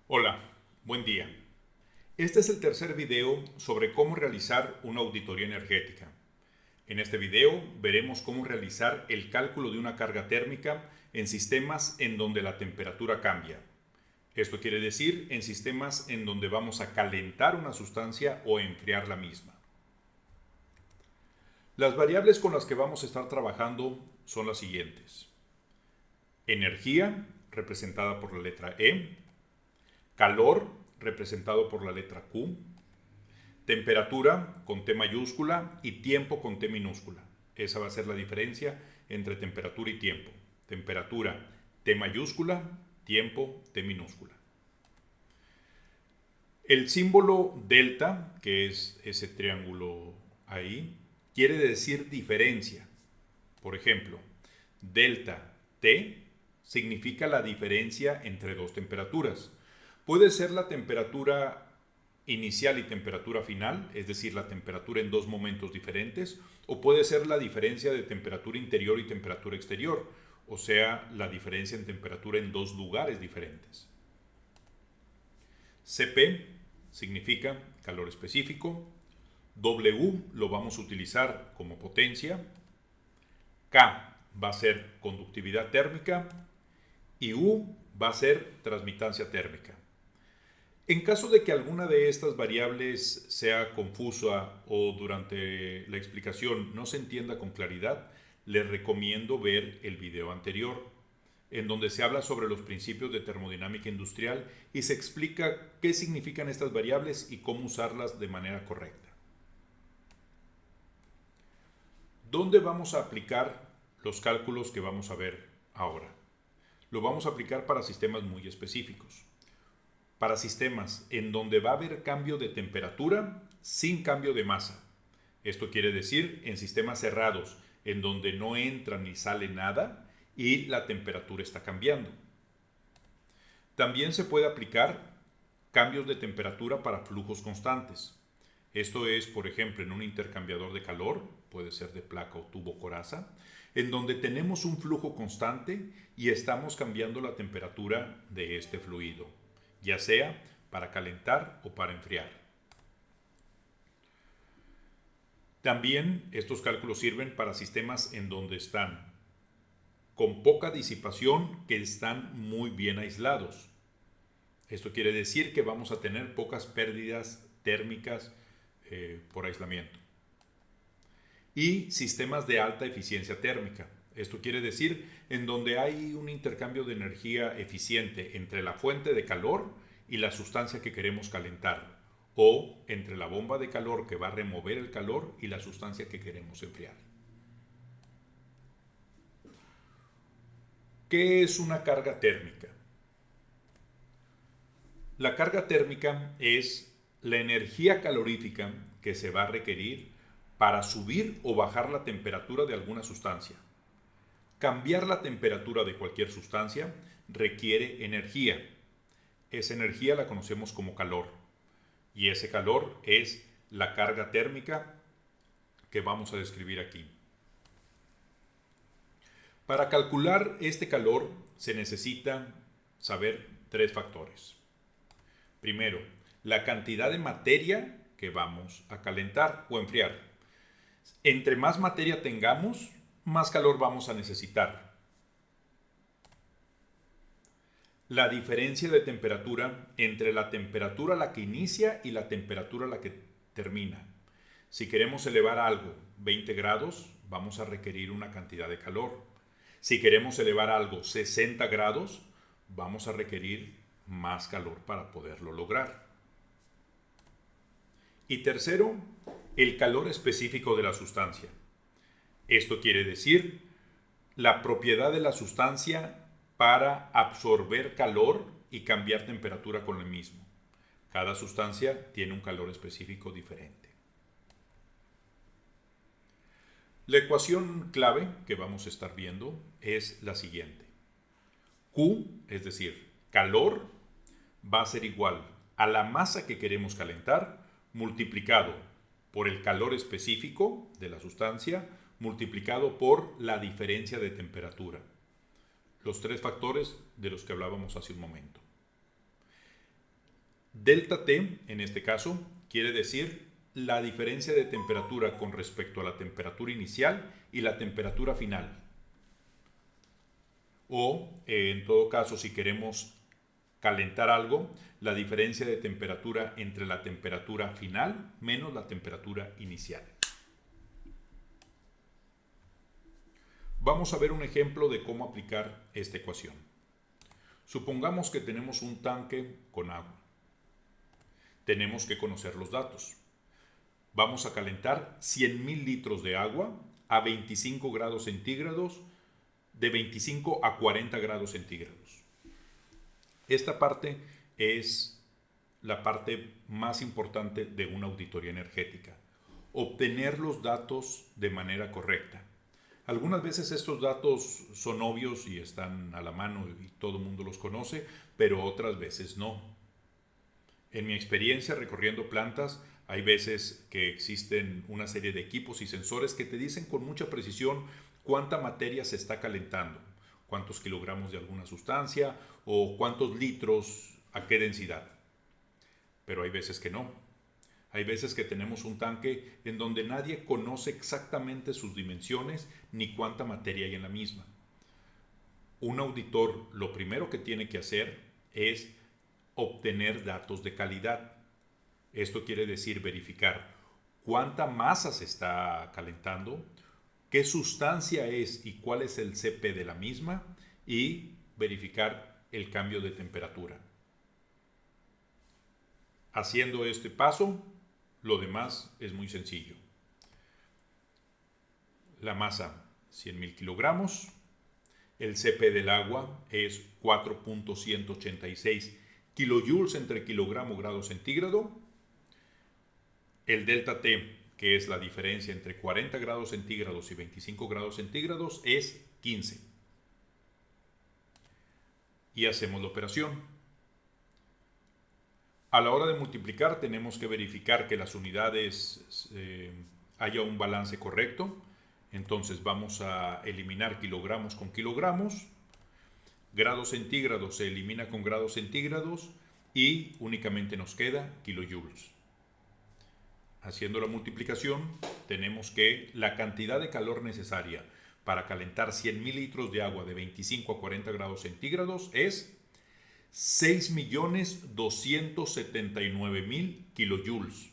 Hola, buen día. Este es el tercer video sobre cómo realizar una auditoría energética. En este video veremos cómo realizar el cálculo de una carga térmica en sistemas en donde la temperatura cambia. Esto quiere decir en sistemas en donde vamos a calentar una sustancia o enfriar la misma. Las variables con las que vamos a estar trabajando son las siguientes. Energía, representada por la letra E. Calor, representado por la letra Q. Temperatura con T mayúscula y tiempo con T minúscula. Esa va a ser la diferencia entre temperatura y tiempo. Temperatura T mayúscula, tiempo T minúscula. El símbolo delta, que es ese triángulo ahí, quiere decir diferencia. Por ejemplo, delta T significa la diferencia entre dos temperaturas. Puede ser la temperatura inicial y temperatura final, es decir, la temperatura en dos momentos diferentes, o puede ser la diferencia de temperatura interior y temperatura exterior, o sea, la diferencia en temperatura en dos lugares diferentes. Cp significa calor específico, W lo vamos a utilizar como potencia, K va a ser conductividad térmica y U va a ser transmitancia térmica. En caso de que alguna de estas variables sea confusa o durante la explicación no se entienda con claridad, les recomiendo ver el video anterior, en donde se habla sobre los principios de termodinámica industrial y se explica qué significan estas variables y cómo usarlas de manera correcta. ¿Dónde vamos a aplicar los cálculos que vamos a ver ahora? Lo vamos a aplicar para sistemas muy específicos. Para sistemas en donde va a haber cambio de temperatura sin cambio de masa. Esto quiere decir en sistemas cerrados, en donde no entra ni sale nada y la temperatura está cambiando. También se puede aplicar cambios de temperatura para flujos constantes. Esto es, por ejemplo, en un intercambiador de calor, puede ser de placa o tubo coraza, en donde tenemos un flujo constante y estamos cambiando la temperatura de este fluido, ya sea para calentar o para enfriar. También estos cálculos sirven para sistemas en donde están con poca disipación, que están muy bien aislados. Esto quiere decir que vamos a tener pocas pérdidas térmicas por aislamiento. Y sistemas de alta eficiencia térmica. Esto quiere decir en donde hay un intercambio de energía eficiente entre la fuente de calor y la sustancia que queremos calentar, o entre la bomba de calor que va a remover el calor y la sustancia que queremos enfriar. ¿Qué es una carga térmica? La carga térmica es la energía calorífica que se va a requerir para subir o bajar la temperatura de alguna sustancia. Cambiar la temperatura de cualquier sustancia requiere energía. Esa energía la conocemos como calor. Y ese calor es la carga térmica que vamos a describir aquí. Para calcular este calor se necesita saber tres factores. Primero, la cantidad de materia que vamos a calentar o enfriar. Entre más materia tengamos, más calor vamos a necesitar. La diferencia de temperatura entre la temperatura a la que inicia y la temperatura a la que termina. Si queremos elevar algo 20 grados, vamos a requerir una cantidad de calor. Si queremos elevar algo 60 grados, vamos a requerir más calor para poderlo lograr. Y tercero, el calor específico de la sustancia. Esto quiere decir la propiedad de la sustancia para absorber calor y cambiar temperatura con el mismo. Cada sustancia tiene un calor específico diferente. La ecuación clave que vamos a estar viendo es la siguiente. Q, es decir, calor, va a ser igual a la masa que queremos calentar multiplicado por el calor específico de la sustancia multiplicado por la diferencia de temperatura. Los tres factores de los que hablábamos hace un momento. Delta T, en este caso, quiere decir la diferencia de temperatura con respecto a la temperatura inicial y la temperatura final. O, en todo caso, si queremos calentar algo, la diferencia de temperatura entre la temperatura final menos la temperatura inicial. Vamos a ver un ejemplo de cómo aplicar esta ecuación. Supongamos que tenemos un tanque con agua. Tenemos que conocer los datos. Vamos a calentar 100.000 litros de agua a 25 grados centígrados, de 25 a 40 grados centígrados. Esta parte es la parte más importante de una auditoría energética. Obtener los datos de manera correcta. Algunas veces estos datos son obvios y están a la mano y todo el mundo los conoce, pero otras veces no. En mi experiencia recorriendo plantas, hay veces que existen una serie de equipos y sensores que te dicen con mucha precisión cuánta materia se está calentando, cuántos kilogramos de alguna sustancia o cuántos litros a qué densidad. Pero hay veces que no. Hay veces que tenemos un tanque en donde nadie conoce exactamente sus dimensiones ni cuánta materia hay en la misma. Un auditor lo primero que tiene que hacer es obtener datos de calidad. Esto quiere decir verificar cuánta masa se está calentando, qué sustancia es y cuál es el CP de la misma y verificar el cambio de temperatura. Haciendo este paso, lo demás es muy sencillo. La masa, 100.000 kilogramos. El CP del agua es 4.186 kilojoules entre kilogramo grado centígrado. El delta T, que es la diferencia entre 40 grados centígrados y 25 grados centígrados, es 15. Y hacemos la operación. A la hora de multiplicar tenemos que verificar que las unidades haya un balance correcto. Entonces vamos a eliminar kilogramos con kilogramos. Grados centígrados se elimina con grados centígrados y únicamente nos queda kilojoules. Haciendo la multiplicación tenemos que la cantidad de calor necesaria para calentar 100.000 litros de agua de 25 a 40 grados centígrados es 6.279.000 kilojoules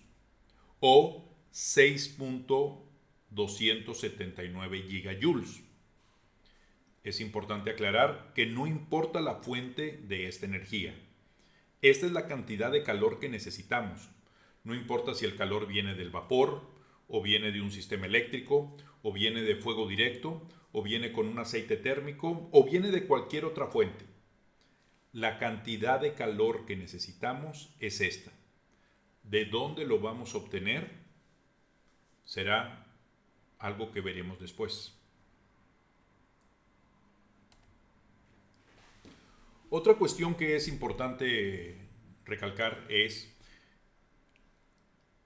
o 6.279 gigajoules. Es importante aclarar que no importa la fuente de esta energía. Esta es la cantidad de calor que necesitamos. No importa si el calor viene del vapor, o viene de un sistema eléctrico, o viene de fuego directo, o viene con un aceite térmico, o viene de cualquier otra fuente. La cantidad de calor que necesitamos es esta. ¿De dónde lo vamos a obtener? Será algo que veremos después. Otra cuestión que es importante recalcar es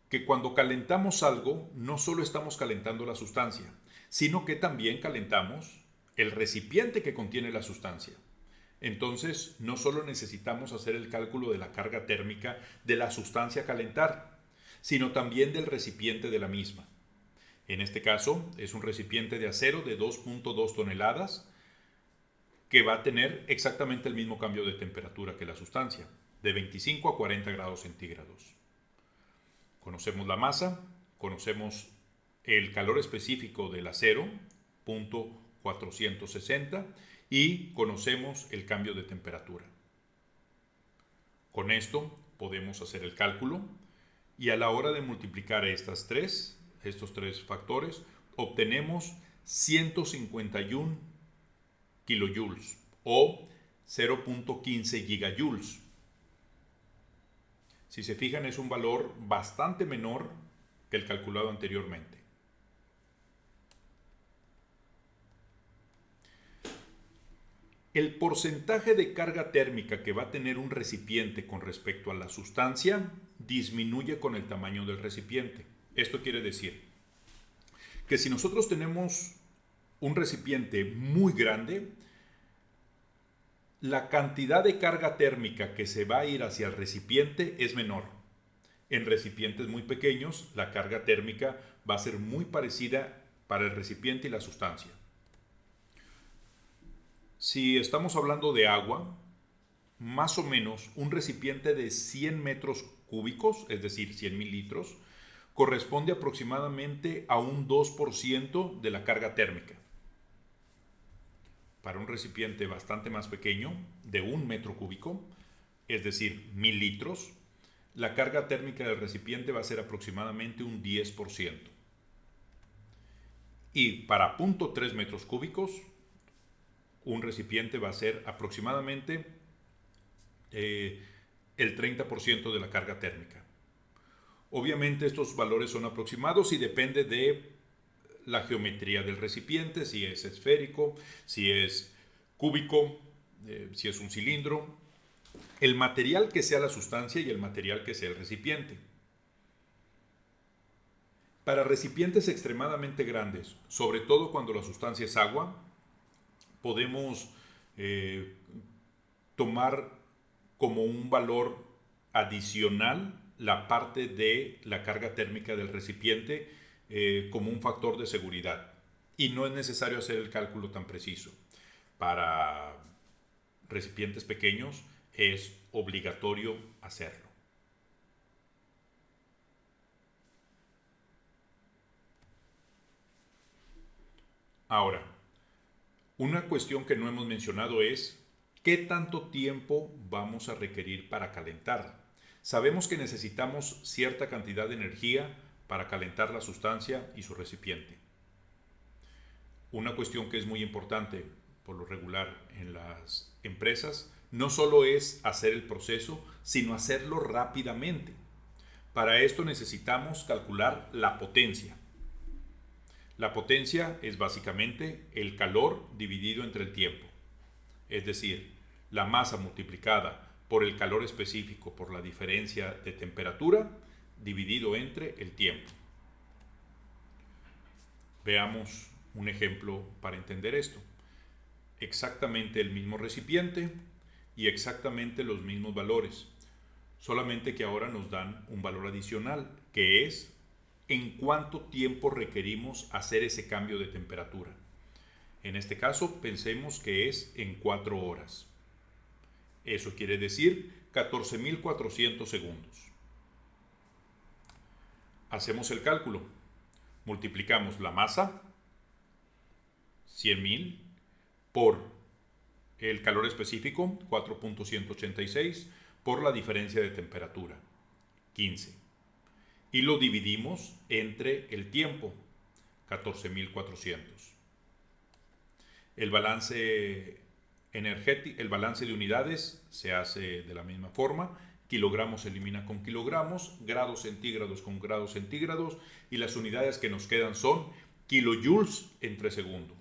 que cuando calentamos algo, no solo estamos calentando la sustancia, sino que también calentamos el recipiente que contiene la sustancia. Entonces, no solo necesitamos hacer el cálculo de la carga térmica de la sustancia a calentar, sino también del recipiente de la misma. En este caso, es un recipiente de acero de 2.2 toneladas que va a tener exactamente el mismo cambio de temperatura que la sustancia, de 25 a 40 grados centígrados. Conocemos la masa, conocemos el calor específico del acero, punto 460, y conocemos el cambio de temperatura. Con esto podemos hacer el cálculo y a la hora de multiplicar estos tres factores, obtenemos 151 kilojoules o 0.15 gigajoules. Si se fijan, es un valor bastante menor que el calculado anteriormente. El porcentaje de carga térmica que va a tener un recipiente con respecto a la sustancia disminuye con el tamaño del recipiente. Esto quiere decir que si nosotros tenemos un recipiente muy grande, la cantidad de carga térmica que se va a ir hacia el recipiente es menor. En recipientes muy pequeños, la carga térmica va a ser muy parecida para el recipiente y la sustancia. Si estamos hablando de agua, más o menos un recipiente de 100 metros cúbicos, es decir, 100,000 litros, corresponde aproximadamente a un 2% de la carga térmica. Para un recipiente bastante más pequeño, de 1 metro cúbico, es decir, 1000 litros, la carga térmica del recipiente va a ser aproximadamente un 10%. Y para 0.3 metros cúbicos, un recipiente va a ser aproximadamente el 30% de la carga térmica. Obviamente estos valores son aproximados y depende de la geometría del recipiente, si es esférico, si es cúbico, si es un cilindro, el material que sea la sustancia y el material que sea el recipiente. Para recipientes extremadamente grandes, sobre todo cuando la sustancia es agua, podemos tomar como un valor adicional la parte de la carga térmica del recipiente como un factor de seguridad. Y no es necesario hacer el cálculo tan preciso. Para recipientes pequeños es obligatorio hacerlo. Ahora, una cuestión que no hemos mencionado es ¿qué tanto tiempo vamos a requerir para calentar? Sabemos que necesitamos cierta cantidad de energía para calentar la sustancia y su recipiente. Una cuestión que es muy importante por lo regular en las empresas no solo es hacer el proceso, sino hacerlo rápidamente. Para esto necesitamos calcular la potencia. La potencia es básicamente el calor dividido entre el tiempo. Es decir, la masa multiplicada por el calor específico por la diferencia de temperatura dividido entre el tiempo. Veamos un ejemplo para entender esto. Exactamente el mismo recipiente y exactamente los mismos valores, solamente que ahora nos dan un valor adicional, que es en cuánto tiempo requerimos hacer ese cambio de temperatura. En este caso, pensemos que es en 4 horas. Eso quiere decir 14.400 segundos. Hacemos el cálculo. Multiplicamos la masa, 100,000, por el calor específico, 4.186, por la diferencia de temperatura, 15. Y lo dividimos entre el tiempo, 14.400. El balance energético, el balance de unidades se hace de la misma forma. Kilogramos se elimina con kilogramos, grados centígrados con grados centígrados, y las unidades que nos quedan son kilojoules entre segundo.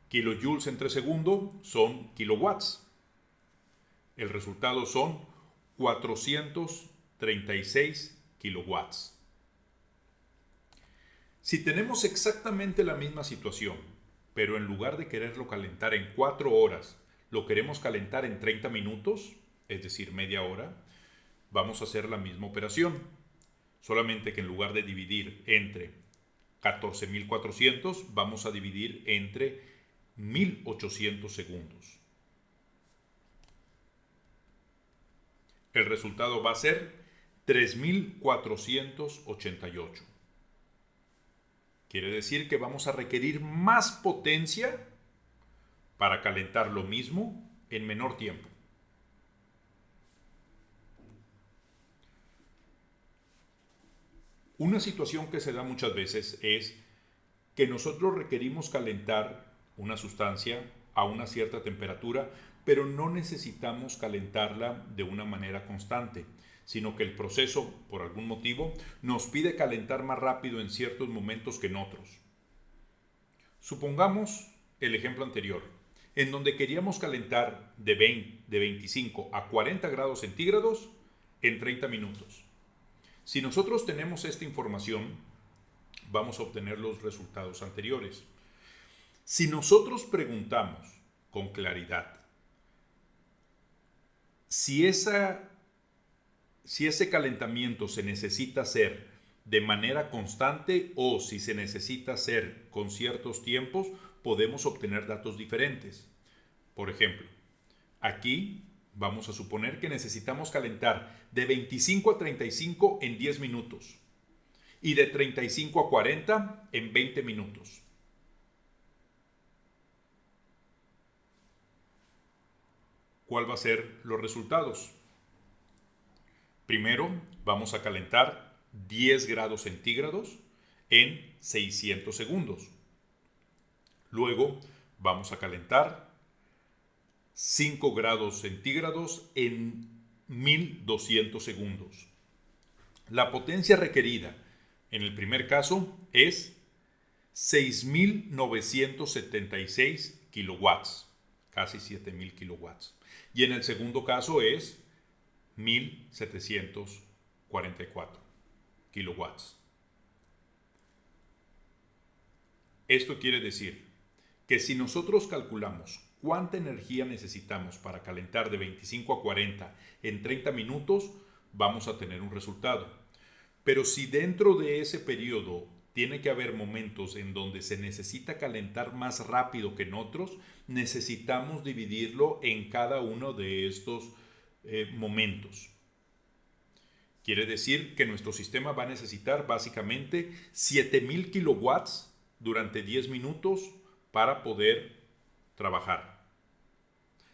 Kilojoules entre segundo son kilowatts. El resultado son 436 kilowatts. Si tenemos exactamente la misma situación, pero en lugar de quererlo calentar en 4 horas, lo queremos calentar en 30 minutos, es decir, media hora, vamos a hacer la misma operación. Solamente que en lugar de dividir entre 14.400, vamos a dividir entre 1.800 segundos. El resultado va a ser 3.488. Quiere decir que vamos a requerir más potencia para calentar lo mismo en menor tiempo. Una situación que se da muchas veces es que nosotros requerimos calentar una sustancia a una cierta temperatura, pero no necesitamos calentarla de una manera constante, sino que el proceso, por algún motivo, nos pide calentar más rápido en ciertos momentos que en otros. Supongamos el ejemplo anterior, en donde queríamos calentar de 25 a 40 grados centígrados en 30 minutos. Si nosotros tenemos esta información, vamos a obtener los resultados anteriores. Si nosotros preguntamos con claridad. Si ese calentamiento se necesita hacer de manera constante o si se necesita hacer con ciertos tiempos, podemos obtener datos diferentes. Por ejemplo, aquí vamos a suponer que necesitamos calentar de 25 a 35 en 10 minutos y de 35 a 40 en 20 minutos. ¿Cuál va a ser los resultados? Primero vamos a calentar 10 grados centígrados en 600 segundos. Luego vamos a calentar 5 grados centígrados en 1200 segundos. La potencia requerida en el primer caso es 6.976 kilowatts, casi 7.000 kilowatts. Y en el segundo caso es 1.744 kilowatts. Esto quiere decir que si nosotros calculamos cuánta energía necesitamos para calentar de 25 a 40 en 30 minutos, vamos a tener un resultado. Pero si dentro de ese periodo tiene que haber momentos en donde se necesita calentar más rápido que en otros, necesitamos dividirlo en cada uno de estos momentos. Quiere decir que nuestro sistema va a necesitar básicamente 7.000 kilowatts durante 10 minutos para poder trabajar.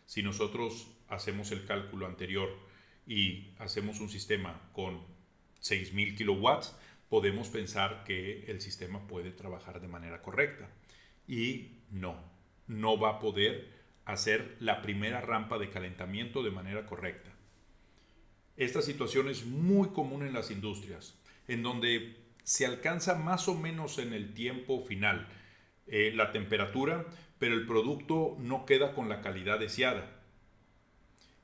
Si nosotros hacemos el cálculo anterior y hacemos un sistema con 6.000 kilowatts, podemos pensar que el sistema puede trabajar de manera correcta. Y no va a poder hacer la primera rampa de calentamiento de manera correcta. Esta situación es muy común en las industrias, en donde se alcanza más o menos en el tiempo final la temperatura, pero el producto no queda con la calidad deseada.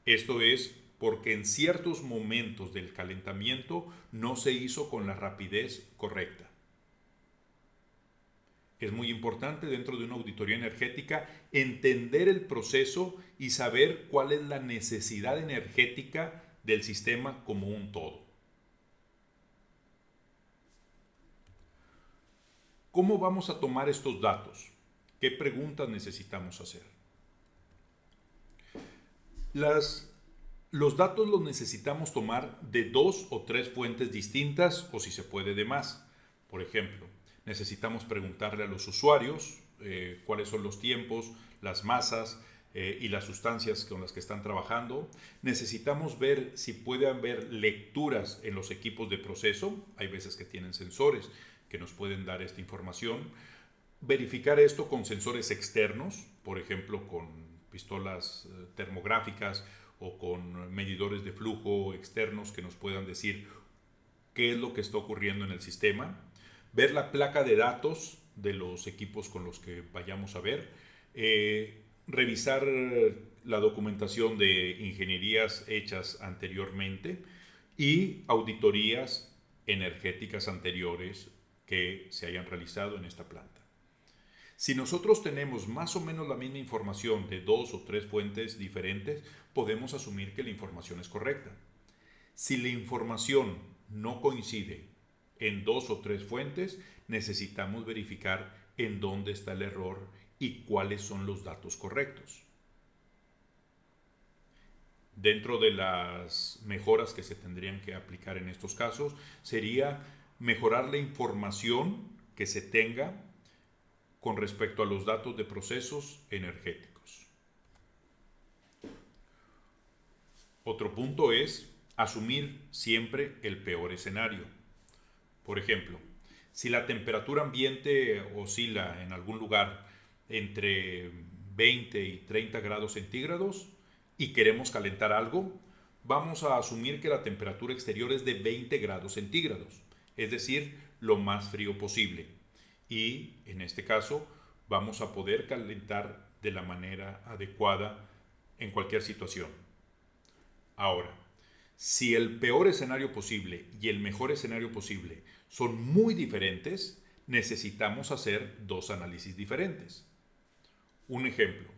Esto es porque en ciertos momentos del calentamiento no se hizo con la rapidez correcta. Es muy importante dentro de una auditoría energética entender el proceso y saber cuál es la necesidad energética del sistema como un todo. ¿Cómo vamos a tomar estos datos? ¿Qué preguntas necesitamos hacer? Los datos los necesitamos tomar de 2 o 3 fuentes distintas o si se puede de más. Por ejemplo, necesitamos preguntarle a los usuarios cuáles son los tiempos, las masas y las sustancias con las que están trabajando. Necesitamos ver si puede haber lecturas en los equipos de proceso. Hay veces que tienen sensores que nos pueden dar esta información. Verificar esto con sensores externos, por ejemplo con pistolas termográficas o con medidores de flujo externos que nos puedan decir qué es lo que está ocurriendo en el sistema. Ver la placa de datos de los equipos con los que vayamos a ver. Revisar la documentación de ingenierías hechas anteriormente y auditorías energéticas anteriores que se hayan realizado en esta planta. Si nosotros tenemos más o menos la misma información de 2 o 3 fuentes diferentes, podemos asumir que la información es correcta. Si la información no coincide en 2 o 3 fuentes, necesitamos verificar en dónde está el error y cuáles son los datos correctos. Dentro de las mejoras que se tendrían que aplicar en estos casos, sería mejorar la información que se tenga con respecto a los datos de procesos energéticos. Otro punto es asumir siempre el peor escenario. Por ejemplo, si la temperatura ambiente oscila en algún lugar entre 20 y 30 grados centígrados y queremos calentar algo, vamos a asumir que la temperatura exterior es de 20 grados centígrados, es decir, lo más frío posible. Y en este caso vamos a poder calentar de la manera adecuada en cualquier situación. Ahora, si el peor escenario posible y el mejor escenario posible son muy diferentes, necesitamos hacer 2 análisis diferentes. Un ejemplo,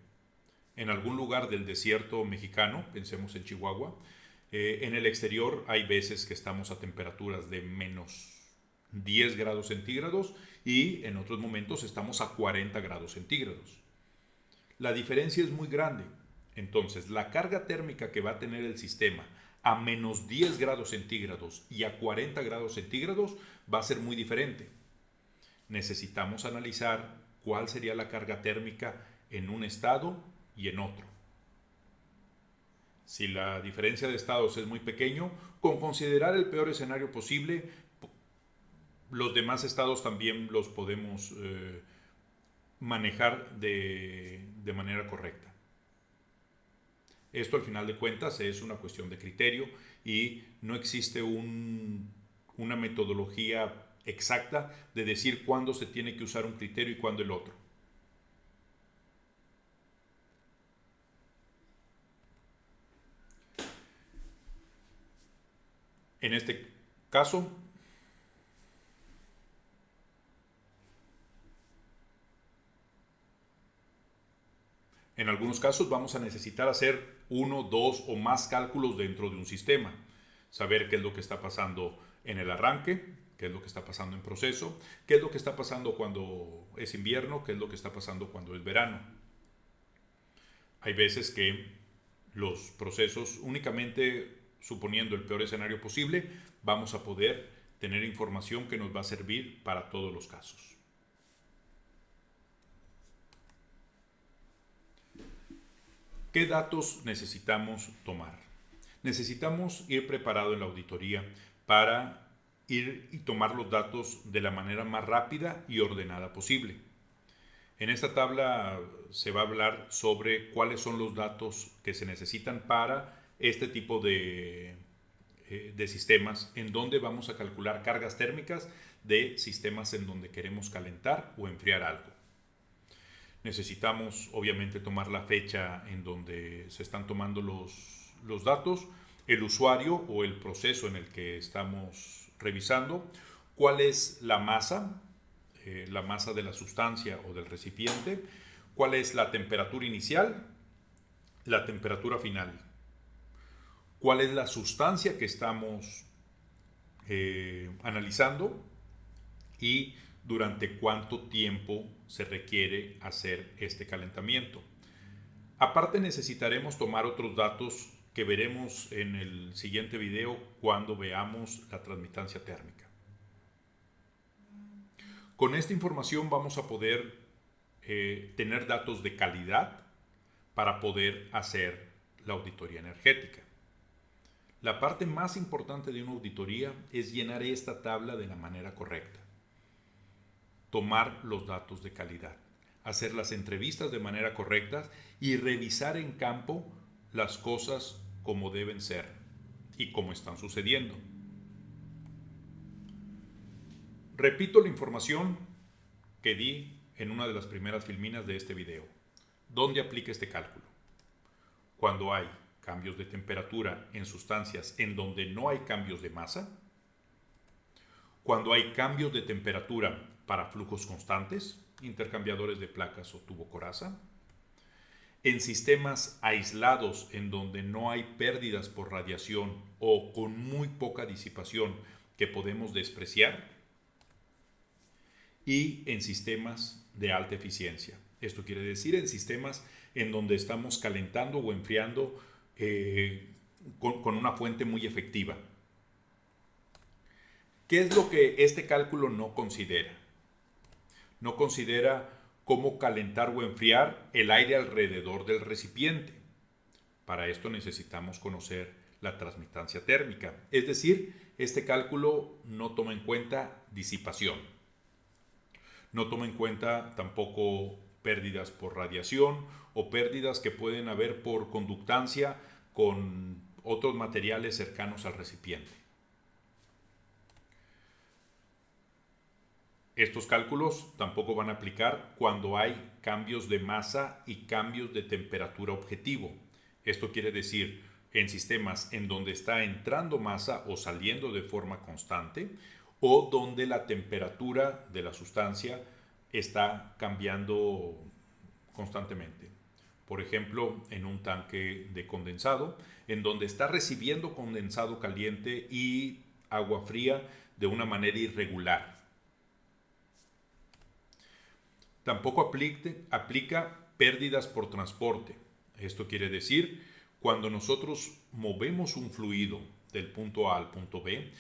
en algún lugar del desierto mexicano, pensemos en Chihuahua, en el exterior hay veces que estamos a temperaturas de menos 10 grados centígrados y en otros momentos estamos a 40 grados centígrados. La diferencia es muy grande. Entonces, la carga térmica que va a tener el sistema a menos 10 grados centígrados y a 40 grados centígrados va a ser muy diferente. Necesitamos analizar cuál sería la carga térmica en un estado y en otro. Si la diferencia de estados es muy pequeño, con considerar el peor escenario posible, los demás estados también los podemos manejar de manera correcta. Esto al final de cuentas es una cuestión de criterio y no existe una metodología exacta de decir cuándo se tiene que usar un criterio y cuándo el otro. En este caso, en algunos casos vamos a necesitar hacer 1, 2 o más cálculos dentro de un sistema. Saber qué es lo que está pasando en el arranque, qué es lo que está pasando en proceso, qué es lo que está pasando cuando es invierno, qué es lo que está pasando cuando es verano. Hay veces que los procesos, únicamente suponiendo el peor escenario posible, vamos a poder tener información que nos va a servir para todos los casos. ¿Qué datos necesitamos tomar? Necesitamos ir preparado en la auditoría para ir y tomar los datos de la manera más rápida y ordenada posible. En esta tabla se va a hablar sobre cuáles son los datos que se necesitan para este tipo de sistemas en donde vamos a calcular cargas térmicas de sistemas en donde queremos calentar o enfriar algo. Necesitamos obviamente tomar la fecha en donde se están tomando los datos, el usuario o el proceso en el que estamos revisando, cuál es la masa de la sustancia o del recipiente, cuál es la temperatura inicial, la temperatura final, cuál es la sustancia que estamos analizando y durante cuánto tiempo se requiere hacer este calentamiento. Aparte necesitaremos tomar otros datos que veremos en el siguiente video cuando veamos la transmitancia térmica. Con esta información vamos a poder tener datos de calidad para poder hacer la auditoría energética. La parte más importante de una auditoría es llenar esta tabla de la manera correcta. Tomar los datos de calidad, hacer las entrevistas de manera correcta y revisar en campo las cosas como deben ser y como están sucediendo. Repito la información que di en una de las primeras filminas de este video. ¿Dónde aplica este cálculo? Cuando hay cambios de temperatura en sustancias en donde no hay cambios de masa, cuando hay cambios de temperatura para flujos constantes, intercambiadores de placas o tubo coraza, en sistemas aislados en donde no hay pérdidas por radiación o con muy poca disipación que podemos despreciar, y en sistemas de alta eficiencia. Esto quiere decir en sistemas en donde estamos calentando o enfriando con una fuente muy efectiva. ¿Qué es lo que este cálculo no considera? No considera cómo calentar o enfriar el aire alrededor del recipiente. Para esto necesitamos conocer la transmitancia térmica. Es decir, este cálculo no toma en cuenta disipación. No toma en cuenta tampoco pérdidas por radiación o pérdidas que pueden haber por conductancia con otros materiales cercanos al recipiente. Estos cálculos tampoco van a aplicar cuando hay cambios de masa y cambios de temperatura objetivo. Esto quiere decir en sistemas en donde está entrando masa o saliendo de forma constante o donde la temperatura de la sustancia está cambiando constantemente. por ejemplo, en un tanque de condensado, en donde está recibiendo condensado caliente y agua fría de una manera irregular. Tampoco aplica pérdidas por transporte. Esto quiere decir, cuando nosotros movemos un fluido del punto A al punto B,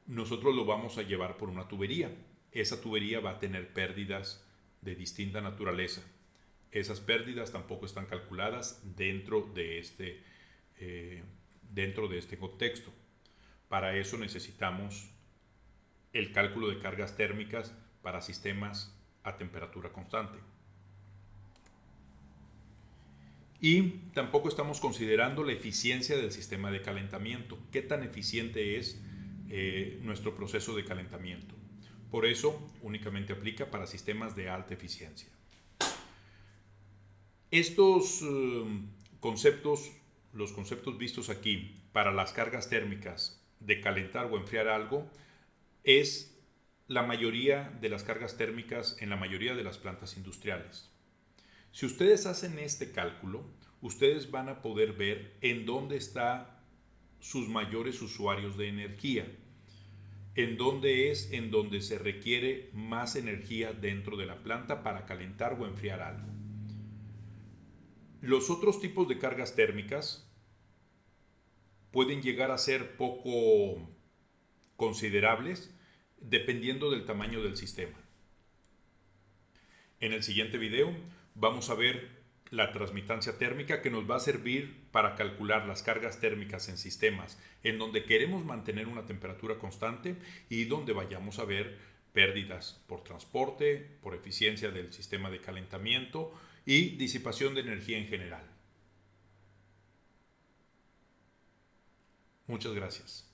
nosotros lo vamos a llevar por una tubería. Esa tubería va a tener pérdidas de distinta naturaleza. Esas pérdidas tampoco están calculadas dentro de este contexto. Para eso necesitamos el cálculo de cargas térmicas para sistemas a temperatura constante. Y tampoco estamos considerando la eficiencia del sistema de calentamiento. ¿Qué tan eficiente es nuestro proceso de calentamiento? Por eso únicamente aplica para sistemas de alta eficiencia. Estos conceptos, los conceptos vistos aquí para las cargas térmicas de calentar o enfriar algo, es la mayoría de las cargas térmicas en la mayoría de las plantas industriales. Si ustedes hacen este cálculo, ustedes van a poder ver en dónde están sus mayores usuarios de energía, en dónde es en donde se requiere más energía dentro de la planta para calentar o enfriar algo. Los otros tipos de cargas térmicas pueden llegar a ser poco considerables dependiendo del tamaño del sistema. En el siguiente video vamos a ver la transmitancia térmica, que nos va a servir para calcular las cargas térmicas en sistemas en donde queremos mantener una temperatura constante y donde vayamos a ver pérdidas por transporte, por eficiencia del sistema de calentamiento y disipación de energía en general. Muchas gracias.